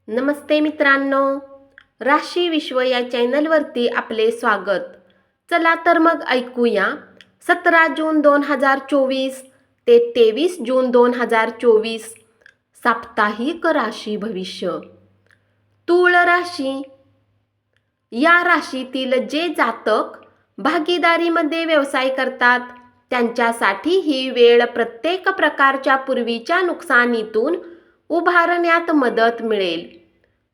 नमस्ते मित्रांनो, राशी विश्व या चॅनलवरती आपले स्वागत. चला तर मग ऐकूया 17 जून 2024 ते 23 जून 2024 साप्ताहिक राशी भविष्य. तूळ राशी. या राशीतील जे जातक भागीदारीमध्ये व्यवसाय करतात त्यांच्यासाठी ही वेळ प्रत्येक प्रकारच्या पूर्वीच्या नुकसानीतून उभारण्यात मदत मिळेल.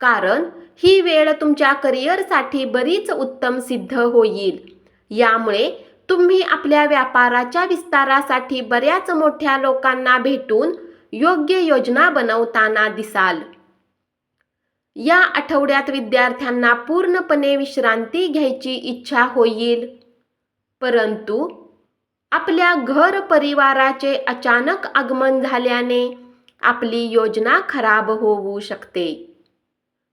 कारण ही वेळ तुमच्या करिअरसाठी बरीच उत्तम सिद्ध होईल. यामुळे तुम्ही आपल्या व्यापाराच्या विस्तारासाठी बऱ्याच मोठ्या लोकांना भेटून योग्य योजना बनवताना दिसाल. या आठवड्यात विद्यार्थ्यांना पूर्णपणे विश्रांती घ्यायची इच्छा होईल. परंतु आपल्या घर परिवाराचे अचानक आगमन झाल्याने आपली योजना खराब होऊ शकते.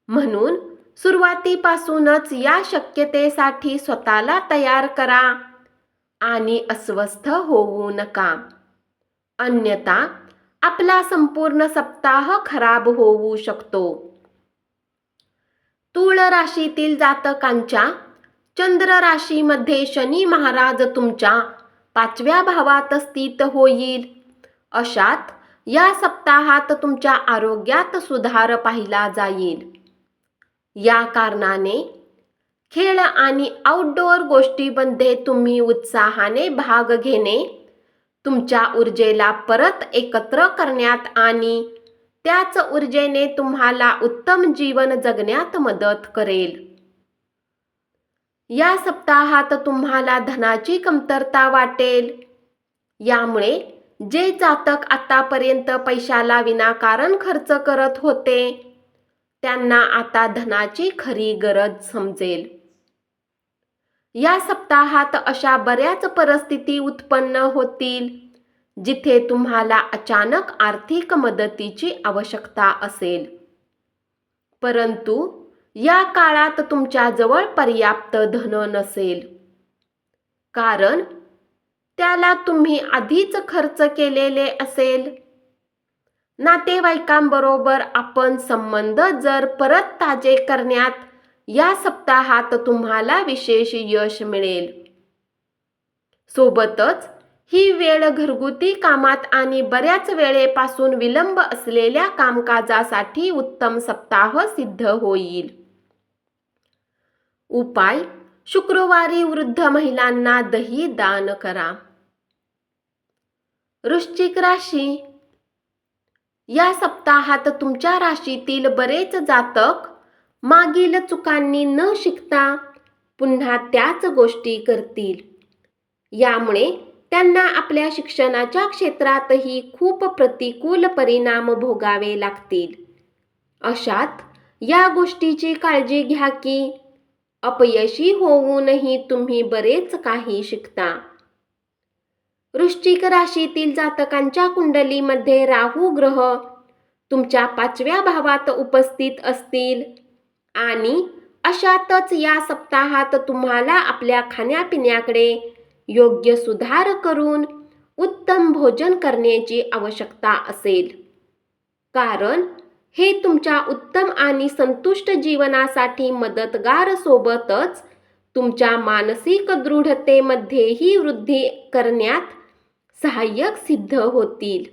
म्हणून सुरुवातीपासूनच या शक्यतेसाठी स्वतःला तयार करा आणि अस्वस्थ होऊ नका. अन्यथा आपला संपूर्ण सप्ताह खराब होऊ शकतो. तूळ राशीतील जातकांच्या चंद्र राशीमध्ये शनी महाराज तुमच्या 5व्या भावात स्थित होईल. अशात या सप्ताहात तुमच्या आरोग्यात सुधार पाहिला जाईल. या कारणाने खेळ आणि आउटडोअर गोष्टींमध्ये तुम्ही उत्साहाने भाग घेणे तुमच्या ऊर्जेला परत एकत्र करण्यात आणि त्याच ऊर्जेने तुम्हाला उत्तम जीवन जगण्यात मदत करेल. या सप्ताहात तुम्हाला धनाची कमतरता वाटेल. यामुळे जे जातक आतापर्यंत पैशाला विनाकारण खर्च करत होते त्यांना आता धनाची खरी गरज समजेल. या सप्ताहात अशा बऱ्याच परिस्थिती उत्पन्न होतील जिथे तुम्हाला अचानक आर्थिक मदतीची आवश्यकता असेल. परंतु या काळात तुमच्याजवळ पर्याप्त धन नसेल. कारण त्याला तुम्ही आधीच खर्च केलेले असेल. नातेवाईकांबरोबर आपण संबंध जर परत ताजे करण्यात या सप्ताहात तुम्हाला विशेष यश मिळेल. सोबतच ही वेळ घरगुती कामात आणि बऱ्याच वेळेपासून विलंब असलेल्या कामकाजासाठी उत्तम सप्ताह सिद्ध होईल. उपाय: शुक्रवारी वृद्ध महिलांना दही दान करा. वृश्चिक राशी. या सप्ताहात तुमच्या राशीतील बरेच जातक मागील चुकांनी न शिकता पुन्हा त्याच गोष्टी करतील. यामुळे त्यांना आपल्या शिक्षणाच्या क्षेत्रातही खूप प्रतिकूल परिणाम भोगावे लागतील. अशात या गोष्टीची काळजी घ्या की अपयशी होऊनही तुम्ही बरेच काही शिकता. वृश्चिक राशीतील जातकांच्या कुंडलीमध्ये राहू ग्रह तुमच्या 5व्या भावात उपस्थित असतील आणि अशातच या सप्ताहात तुम्हाला आपल्या खाण्यापिण्याकडे योग्य सुधार करून उत्तम भोजन करण्याची आवश्यकता असेल. कारण हे तुमच्या उत्तम आणि संतुष्ट जीवनासाठी मदतगार सोबतच तुमच्या मानसिक दृढतेमध्येही वृद्धी करण्यात सहाय्यक सिद्ध होतील.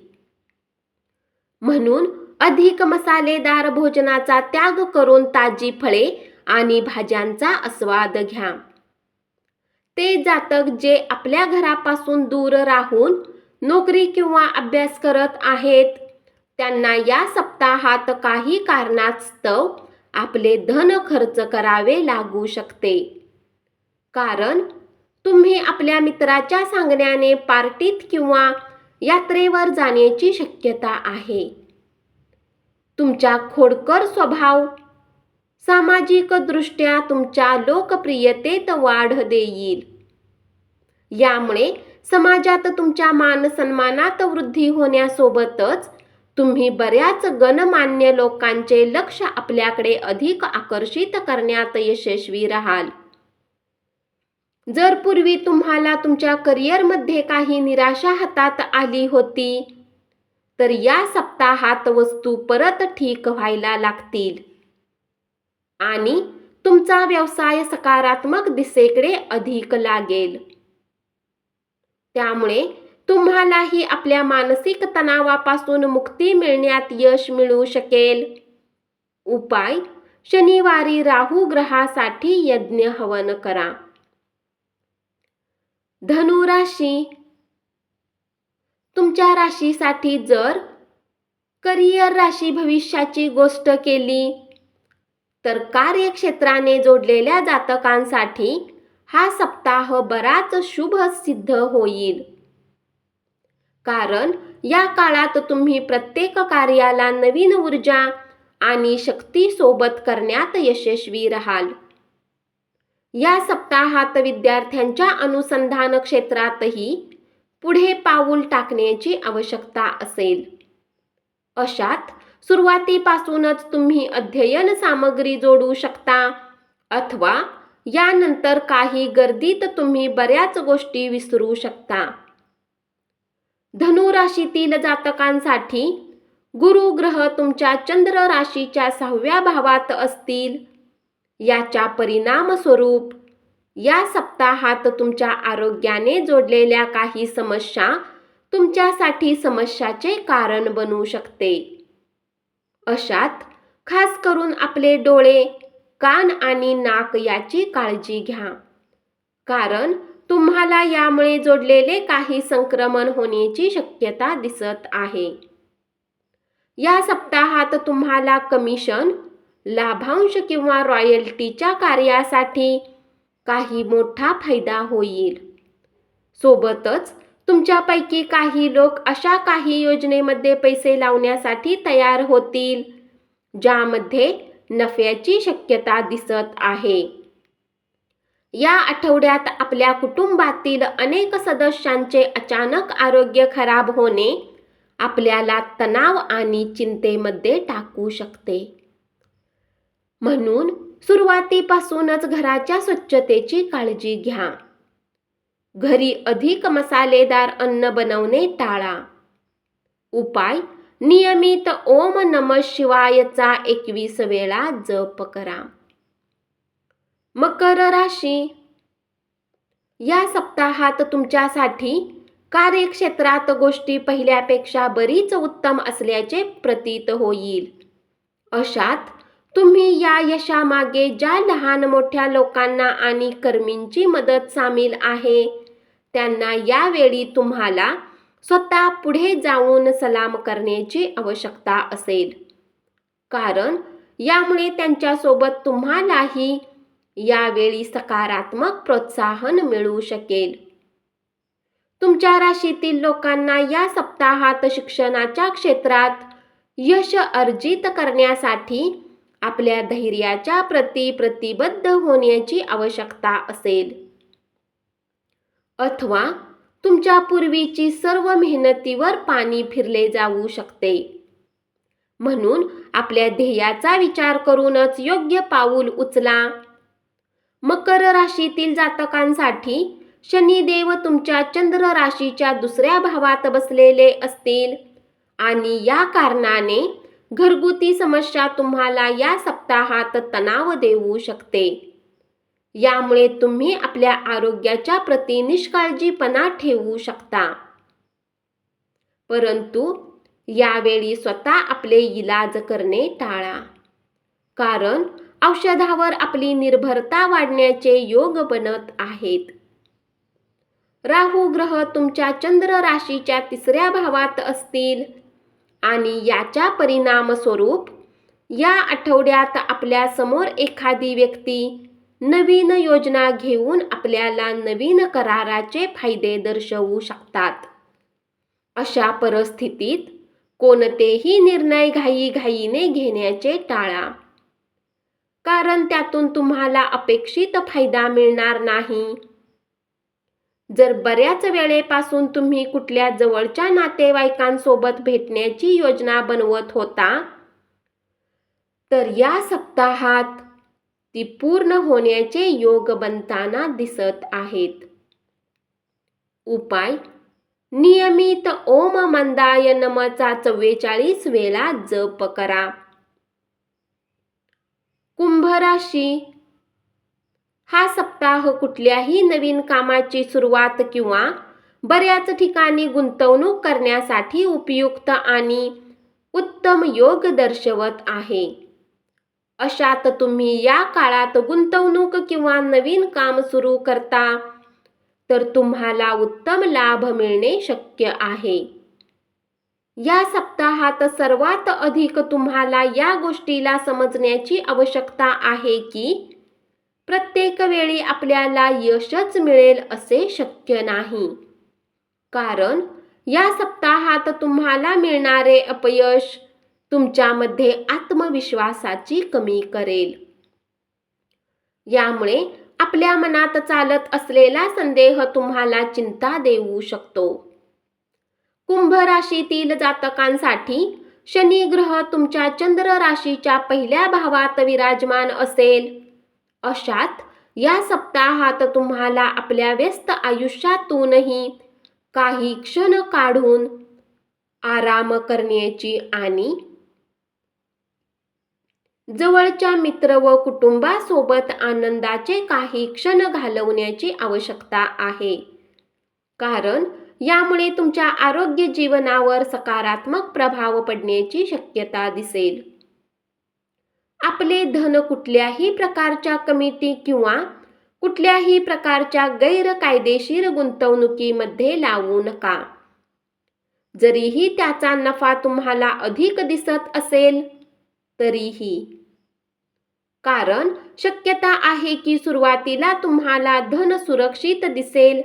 म्हणून अधिक मसालेदार भोजनाचा त्याग करून ताजी फळे आणि भाज्यांचा आस्वाद घ्या. ते जातक जे आपल्या घरापासून दूर राहून नोकरी किंवा अभ्यास करत आहेत त्यांना या सप्ताहात काही कारणास्तव आपले धन खर्च करावे लागू शकते. कारण तुम्ही आपल्या मित्राच्या सांगण्याने पार्टीत किंवा यात्रेवर जाण्याची शक्यता आहे. तुमचा खोडकर स्वभाव सामाजिकदृष्ट्या तुमच्या लोकप्रियतेत वाढ देईल. यामुळे समाजात तुमच्या मानसन्मानात वृद्धी होण्यासोबतच तुम्ही बऱ्याच गणमान्य लोकांचे लक्ष आपल्याकडे अधिक आकर्षित करण्यात यशस्वी राहाल. जर पूर्वी तुम्हाला तुमच्या करिअरमध्ये काही निराशा हातात आली होती तर या सप्ताहात वस्तू परत ठीक व्हायला लागतील. आणि तुमचा व्यवसाय सकारात्मक दिशेकडे अधिक लागेल. त्यामुळे तुम्हालाही आपल्या मानसिक तणावापासून मुक्ती मिळण्यात यश मिळू शकेल. उपाय: शनिवारी राहू ग्रहासाठी यज्ञ हवन करा. धनु राशी. तुमच्या राशीसाठी जर करिअर राशी भविष्याची गोष्ट केली तर कार्यक्षेत्राने जोडलेल्या जातकांसाठी हा सप्ताह बराच शुभ सिद्ध होईल. कारण या काळात तुम्ही प्रत्येक कार्याला नवीन ऊर्जा आणि शक्ती सोबत करण्यात यशस्वी राहाल. या सप्ताहात विद्यार्थ्यांच्या अनुसंधान क्षेत्रातही पुढे पाऊल टाकण्याची आवश्यकता असेल. अशात सुरुवातीपासूनच तुम्ही अध्ययन सामग्री जोडू शकता अथवा यानंतर काही गर्दीत तुम्ही बऱ्याच गोष्टी विसरू शकता. धनु राशीतील जातकांसाठी गुरु ग्रह तुमच्या चंद्र राशीच्या 6व्या भावात असतील. याच्या परिणाम स्वरूप या सप्ताहात तुमच्या आरोग्याने जोडलेल्या काही समस्या तुमच्यासाठी समस्याचे कारण बनू शकते. अशात खास करून आपले डोळे, कान आणि नाक याची काळजी घ्या. कारण तुम्हाला यामुळे जोडलेले काही संक्रमण होण्याची शक्यता दिसत आहे. या सप्ताहात तुम्हाला कमिशन, लाभांश किंवा रॉयल्टीच्या कार्यासाठी काही मोठा फायदा होईल. सोबतच तुमच्यापैकी काही लोक अशा काही योजनेमध्ये पैसे लावण्यासाठी तयार होतील ज्यामध्ये नफ्याची शक्यता दिसत आहे. या आठवड्यात आपल्या कुटुंबातील अनेक सदस्यांचे अचानक आरोग्य खराब होणे आपल्याला तणाव आणि चिंतेमध्ये टाकू शकते. म्हणून सुरुवातीपासूनच घराच्या स्वच्छतेची काळजी घ्या. घरी अधिक मसालेदार अन्न बनवणे टाळा. उपाय: नियमित ओम नमः शिवायचा 21 वेळा जप करा. मकर राशी. या सप्ताहात तुमच्यासाठी कार्यक्षेत्रात गोष्टी पहिल्यापेक्षा बरीच उत्तम असल्याचे प्रतीत होईल. अशात तुम्ही या यशामागे ज्या लहान मोठ्या लोकांना आणि कर्मींची मदत सामील आहे त्यांना यावेळी तुम्हाला स्वतः पुढे जाऊन सलाम करण्याची आवश्यकता असेल. कारण यामुळे त्यांच्यासोबत तुम्हालाही यावेळी सकारात्मक प्रोत्साहन मिळू शकेल. तुमच्या राशीतील लोकांना या सप्ताहात शिक्षणाच्या क्षेत्रात यश अर्जित करण्यासाठी आपल्या धैर्याच्या प्रती प्रतिबद्ध होण्याची आवश्यकता असेल. अथवा तुमच्या पूर्वीची सर्व मेहनतीवर पाणी फिरले जाऊ शकते. म्हणून आपल्या ध्येयाचा विचार करूनच योग्य पाऊल उचला. मकर राशीतील जातकांसाठी शनिदेव तुमच्या चंद्र राशीच्या 2ऱ्या भावात बसलेले असतील आणि या कारणाने घरगुती समस्या तुम्हाला या सप्ताहात तणाव देऊ शकते. यामुळे तुम्ही आपल्या आरोग्याच्या प्रती निष्काळजीपणा ठेवू शकता. परंतु यावेळी स्वतः आपले इलाज करणे टाळा. कारण औषधावर आपली निर्भरता वाढण्याचे योग बनत आहेत. राहू ग्रह तुमच्या चंद्र राशीच्या 3ऱ्या भावात असतील आणि याच्या परिणाम स्वरूप या आठवड्यात आपल्या समोर एखादी व्यक्ती नवीन योजना घेऊन आपल्याला नवीन कराराचे फायदे दर्शवू शकतात. अशा परिस्थितीत कोणतेही निर्णय घाईघाईने घेण्याचे टाळा. कारण त्यातून तुम्हाला अपेक्षित फायदा मिळणार नाही. जर बऱ्याच वेळेपासून तुम्ही कुठल्या जवळच्या नातेवाईकांसोबत भेटण्याची योजना बनवत होता तर या सप्ताहात ती पूर्ण होण्याचे योग बनताना दिसत आहेत. उपाय: नियमित ओम मंदाय नमःचा 44 वेळा जप करा. कुंभ राशी, हा सप्ताह कुठल्याही नवीन कामाची सुरुवात किंवा बऱ्याच ठिकाणी गुंतवणूक करण्यासाठी उपयुक्त आणि उत्तम योग दर्शवत आहे. अशात तुम्ही या काळात गुंतवणूक किंवा नवीन काम सुरू करता तर तुम्हाला उत्तम लाभ मिळणे शक्य आहे. या सप्ताहात सर्वात अधिक तुम्हाला या गोष्टीला समजण्याची आवश्यकता आहे की प्रत्येक वेळी आपल्याला यशच मिळेल असे शक्य नाही. कारण या सप्ताहात तुम्हाला मिळणारे अपयश तुमच्यामध्ये आत्मविश्वासाची कमी करेल. यामुळे आपल्या मनात चालत असलेला संदेह तुम्हाला चिंता देऊ शकतो. कुंभ राशीतील जातकांसाठी शनी ग्रह तुमच्या चंद्र राशीच्या पहिल्या भावात विराजमान असेल. अशात या सप्ताहात तुम्हाला आपल्या व्यस्त आयुष्यातूनही काही क्षण काढून आराम करण्याची आणि जवळच्या मित्र व कुटुंबासोबत आनंदाचे काही क्षण घालवण्याची आवश्यकता आहे. कारण यामुळे तुमच्या आरोग्य जीवनावर सकारात्मक प्रभाव पडण्याची शक्यता दिसेल. आपले धन कुठल्याही प्रकारच्या कमिटी किंवा कुठल्याही प्रकारच्या गैरकायदेशीर गुंतवणुकीमध्ये लावू नका. जरीही त्याचा नफा तुम्हाला अधिक दिसत असेल तरीही. कारण शक्यता आहे की सुरुवातीला तुम्हाला धन सुरक्षित दिसेल,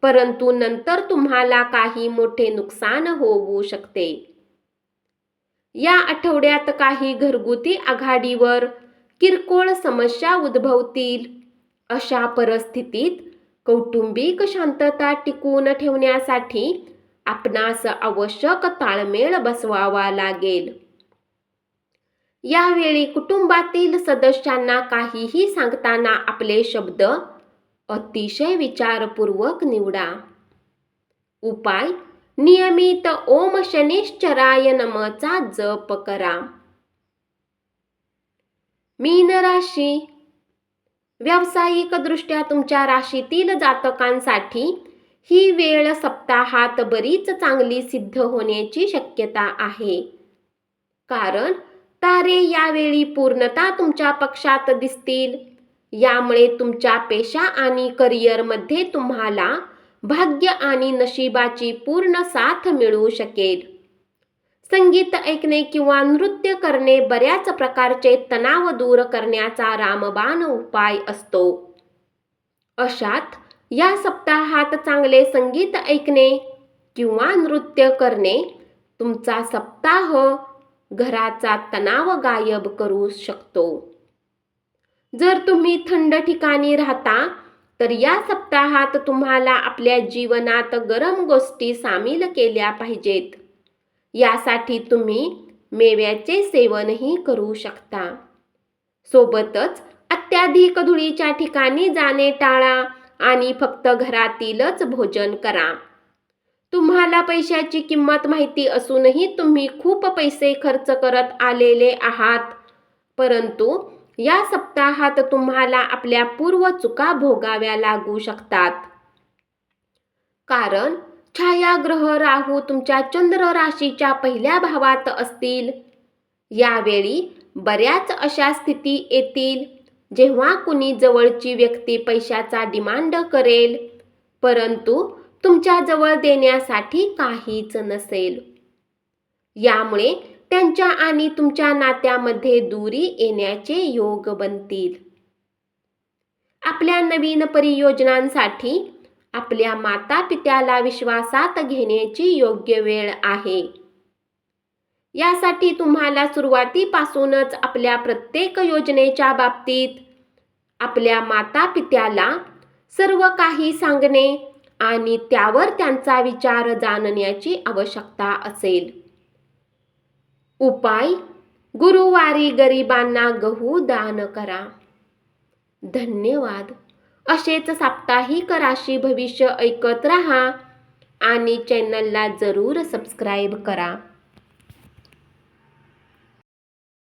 परंतु नंतर तुम्हाला काही मोठे नुकसान होऊ शकते. या आठवड्यात काही घरगुती आघाडीवर किरकोळ समस्या उद्भवतील. अशा परिस्थितीत कौटुंबिक शांतता टिकवून ठेवण्यासाठी आपणास आवश्यक ताळमेळ बसवावा लागेल. यावेळी कुटुंबातील सदस्यांना काहीही सांगताना आपले शब्द अतिशय विचारपूर्वक निवडा. उपाय: नियमित ओम शनीश्चराय नमःचा जप करा. मीन राशी, व्यावसायिक दृष्ट्या तुमच्या राशीतील जातकांसाठी ही वेळ सप्ताहात बरीच चांगली सिद्ध होण्याची शक्यता आहे. कारण तारे यावेळी पूर्णतः तुमच्या पक्षात दिसतील. यामुळे तुमच्या पेशा आणि करिअरमध्ये तुम्हाला भाग्य आणि नशिबाची पूर्ण साथ मिळू शकेल. संगीत ऐकणे किंवा नृत्य करणे बऱ्याच प्रकारचे तणाव दूर करण्याचा रामबाण उपाय असतो. अशात या सप्ताहात चांगले संगीत ऐकणे किंवा नृत्य करणे तुमचा सप्ताह घराचा तणाव गायब करू शकतो. जर तुम्ही थंड ठिकाणी राहता तर या सप्ताहात तुम्हाला आपल्या जीवनात गरम गोष्टी सामील केल्या पाहिजेत. यासाठी तुम्ही मेव्याचे सेवनही करू शकता. सोबतच अत्याधिक धुळीच्या ठिकाणी जाणे टाळा आणि फक्त घरातीलच भोजन करा. तुम्हाला पैशाची किंमत माहिती असूनही तुम्ही खूप पैसे खर्च करत आलेले आहात. परंतु या सप्ताहात तुम्हाला आपल्या पूर्व चुका भोगाव्या लागू शकतात. कारण छायाग्रह राहू तुमच्या चंद्र राशीच्या पहिल्या भावात असतील. यावेळी बऱ्याच अशा स्थिती येतील जेव्हा कुणी जवळची व्यक्ती पैशाचा डिमांड करेल, परंतु तुमच्या जवळ देण्यासाठी काहीच नसेल. यामुळे त्यांच्या आणि तुमच्या नात्यामध्ये दुरी येण्याचे योग बनतील. आपल्या नवीन परियोजनांसाठी आपल्या मातापित्याला विश्वासात घेण्याची योग्य वेळ आहे. यासाठी तुम्हाला सुरुवातीपासूनच आपल्या प्रत्येक योजनेच्या बाबतीत आपल्या मातापित्याला सर्व काही सांगणे आणि त्यावर त्यांचा विचार जाणण्याची आवश्यकता असेल. उपाय: गुरुवारी गरिबांना गहू दान करा. धन्यवाद. असेच साप्ताहिक राशी भविष्य ऐकत रहा आणि चॅनलला जरूर सबस्क्राईब करा.